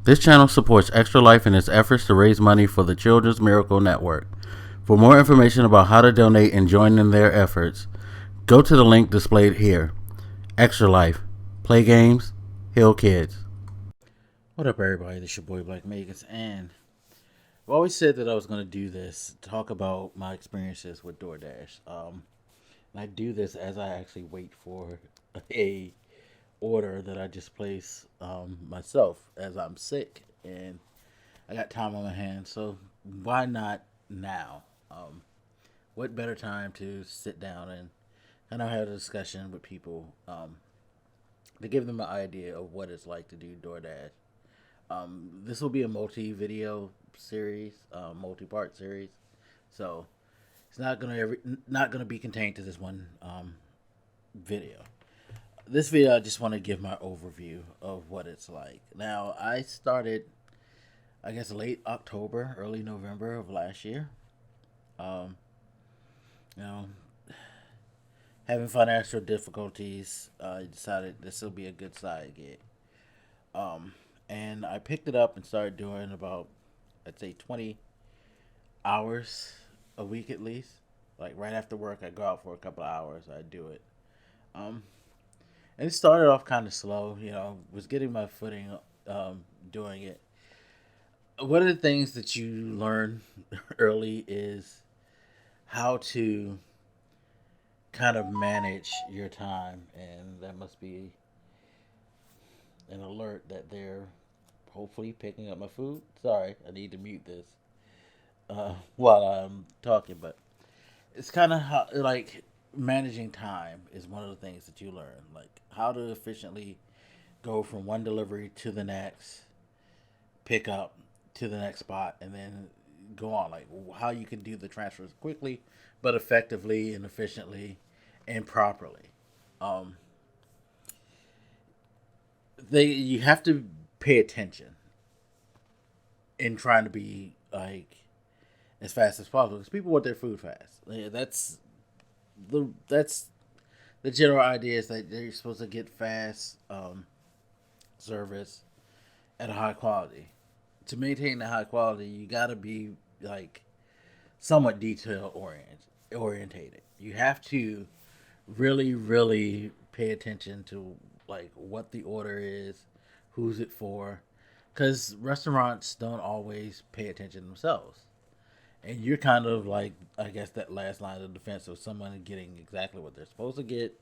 This channel supports Extra Life in its efforts to raise money for the Children's Miracle Network. For more information about how to donate and join in their efforts, go to the link displayed here. Extra Life. Play games, heal kids. What up, everybody? This is your boy Black Megas, and I've always said that I was going to do this, talk about my experiences with Doordash. And I do this as I actually wait for a order that I just placed myself as I'm sick and I got time on my hands. So why not now? What better time to sit down and kind of have a discussion with people to give them an idea of what it's like to do DoorDash. This will be a multi-video series, multi-part series, so it's not gonna be contained to this one video. This video, I just want to give my overview of what it's like. Now, I started, I guess, late October, early November of last year. Um, you know, having financial difficulties, I decided this will be a good side gig. And I picked it up and started doing about, I'd say, 20 hours a week at least. Like right after work, I go out for a couple of hours. I do it. Um, and it started off kind of slow. Was getting my footing doing it. One of the things that you learn early is how to kind of manage your time, and that must be an alert that they're hopefully picking up my food. Sorry, I need to mute this while I'm talking, but it's kind of how, like, managing time is one of the things that you learn, like how to efficiently go from one delivery to the next, pick up to the next spot, and then go on, like how you can do the transfers quickly but effectively and efficiently and properly. um you have to pay attention in trying to be like as fast as possible because people want their food fast. Yeah, that's the general idea, is that they're supposed to get fast service at a high quality. To maintain the high quality, you got to be like somewhat detail orientated. You have to really, really pay attention to like what the order is, who's it for, because restaurants don't always pay attention themselves, and you're kind of like, I guess, that last line of defense of someone getting exactly what they're supposed to get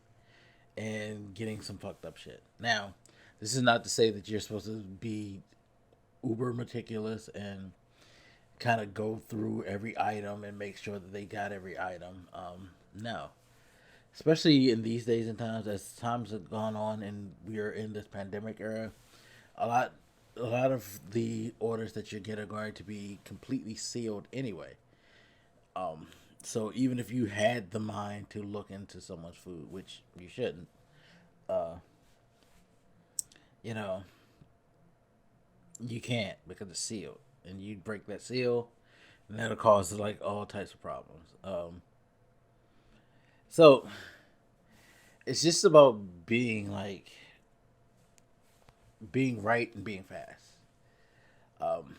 and getting some fucked up shit. Now, this is not to say that you're supposed to be uber meticulous and kind of go through every item and make sure that they got every item. No, especially in these days and times, as times have gone on and we are in this pandemic era, a lot a lot of the orders that you get are going to be completely sealed anyway. Um, so even if you had the mind to look into someone's food, which you shouldn't, uh, you know, you can't because it's sealed, and you break that seal, and that'll cause like all types of problems. So it's just about being right and being fast. Um,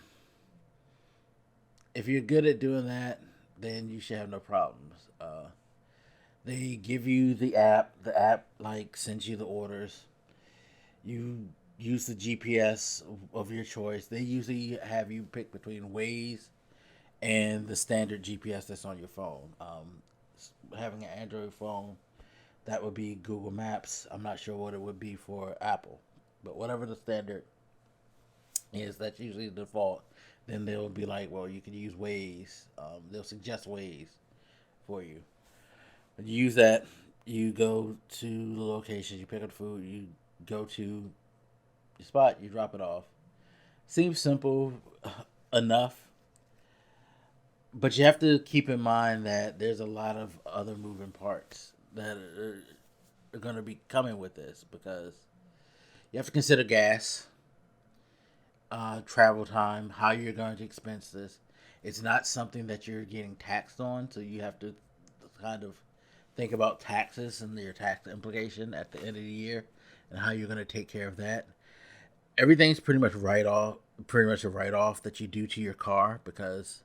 if you're good at doing that, then you should have no problems. They give you the app. The app like sends you the orders. You use the GPS of your choice. They usually have you pick between Waze and the standard GPS that's on your phone. Having an Android phone, that would be Google Maps. I'm not sure what it would be for Apple, but whatever the standard is, that's usually the default. Then they'll be like, well, you can use Waze. They'll suggest Waze for you. When you use that, you go to the location, you pick up the food, you go to your spot, you drop it off. Seems simple enough, but you have to keep in mind that there's a lot of other moving parts that are going to be coming with this, because you have to consider gas, travel time, how you're going to expense this. It's not something that you're getting taxed on, so you have to kind of think about taxes and your tax implication at the end of the year and how you're going to take care of that. Everything's pretty much pretty much a write off that you do to your car, because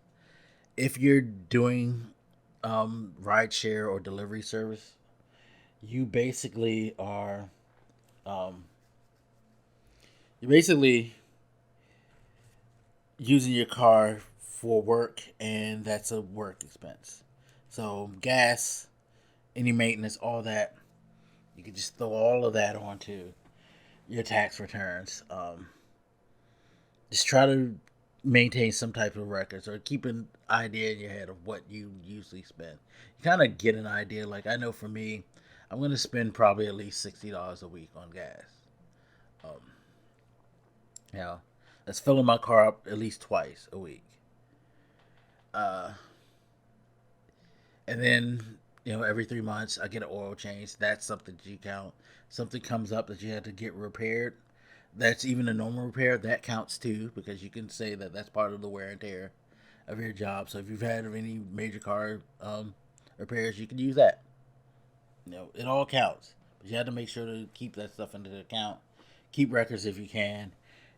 if you're doing ride share or delivery service, you basically are um, you basically using your car for work, and that's a work expense. So gas, any maintenance, all that, you can just throw all of that onto your tax returns. Just try to maintain some type of records, or keep an idea in your head of what you usually spend. You kind of get an idea. Like, I know for me, I'm going to spend probably at least $60 a week on gas. Um, you know, that's filling my car up at least twice a week. Uh, and then, every 3 months I get an oil change. That's something that you count. Something comes up that you had to get repaired. That's even a normal repair. That counts too, because you can say that that's part of the wear and tear of your job. So if you've had any major car repairs, you can use that. It all counts. But you have to make sure to keep that stuff into account. Keep records if you can,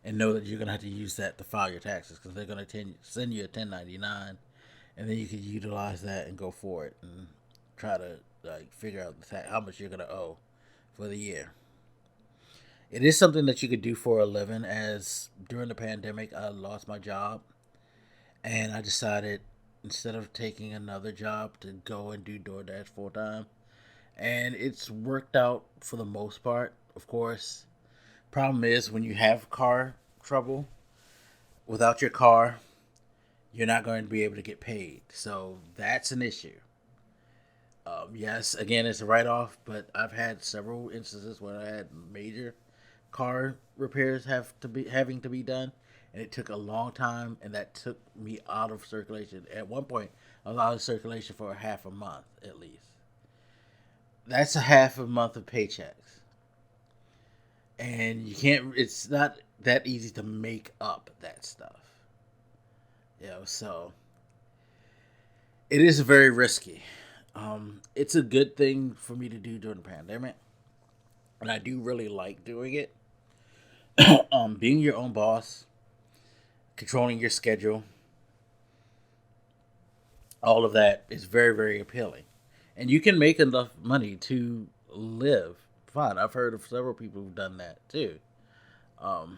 and know that you're gonna have to use that to file your taxes, because they're gonna send you a 1099, and then you can utilize that and go for it and try to figure out how much you're gonna owe for the year. It is something that you could do for a living, as during the pandemic I lost my job, and I decided, instead of taking another job, to go and do DoorDash full time. And it's worked out for the most part. Of course, problem is, when you have car trouble, without your car, you're not going to be able to get paid. So that's an issue. Yes, again, it's a write off, but I've had several instances where I had major car repairs having to be done, and it took a long time, and that took me out of circulation. At one point, I was out of circulation for a half a month at least. That's a half a month of paychecks, and you can't. It's not that easy to make up that stuff. So it is very risky. It's a good thing for me to do during the pandemic, and I do really like doing it. Being your own boss, controlling your schedule, all of that is very, very appealing. And you can make enough money to live fine. I've heard of several people who've done that too. Um,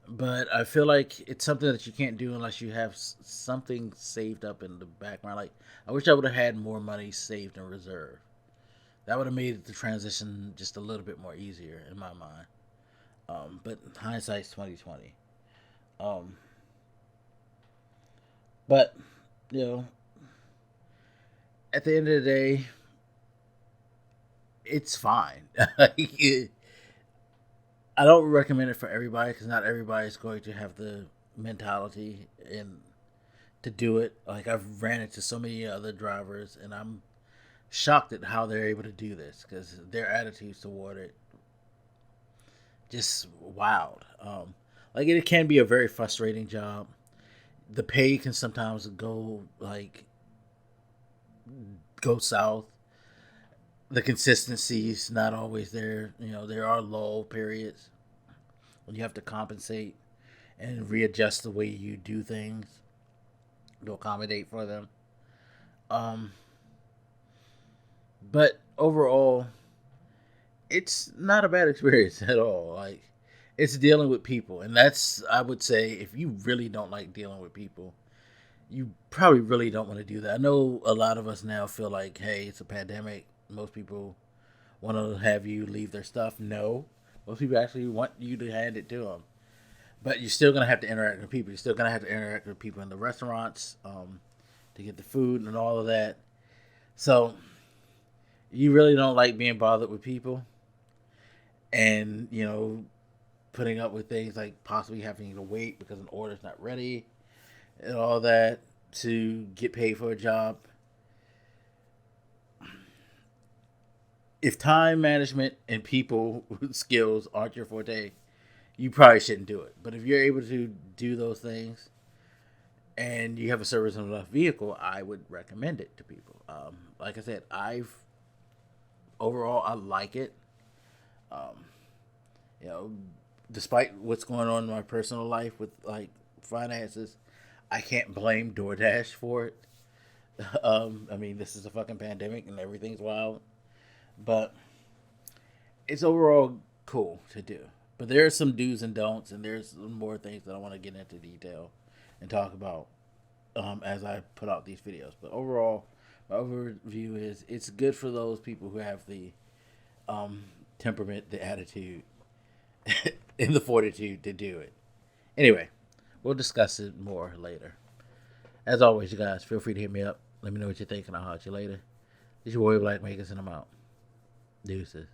but I feel like it's something that you can't do unless you have something saved up in the background. Like, I wish I would have had more money saved in reserve. That would have made the transition just a little bit more easier in my mind. But hindsight's 2020. Um, but you know, at the end of the day, it's fine. I don't recommend it for everybody, because not everybody is going to have the mentality and to do it. Like, I've ran into so many other drivers, and I'm shocked at how they're able to do this, because their attitudes toward it just wild. Like, it can be a very frustrating job. The pay can sometimes go south. The consistency's not always there. There are lull periods when you have to compensate and readjust the way you do things to accommodate for them. Um, but overall, it's not a bad experience at all. Like, it's dealing with people, and that's, I would say, if you really don't like dealing with people, you probably really don't want to do that. I know a lot of us now feel like, hey, it's a pandemic. Most people want to have you leave their stuff. No, most people actually want you to hand it to them. But you're still gonna have to interact with people. You're still gonna have to interact with people in the restaurants, to get the food and all of that. So you really don't like being bothered with people, and putting up with things like possibly having to wait because an order's not ready and all that to get paid for a job. If time management and people skills aren't your forte, you probably shouldn't do it. But if you're able to do those things and you have a service enough vehicle, I would recommend it to people. Like I said, I like it. Um, you know, despite what's going on in my personal life with like finances, I can't blame DoorDash for it. I mean, this is a fucking pandemic and everything's wild, but it's overall cool to do. But there are some do's and don'ts, and there's some more things that I want to get into detail and talk about as I put out these videos. But overall, my overview is it's good for those people who have the temperament, the attitude, and the fortitude to do it. Anyway, we'll discuss it more later. As always, you guys, feel free to hit me up. Let me know what you think, and I'll holler at you later. This your boy Black Makers, and I'm out. Deuces.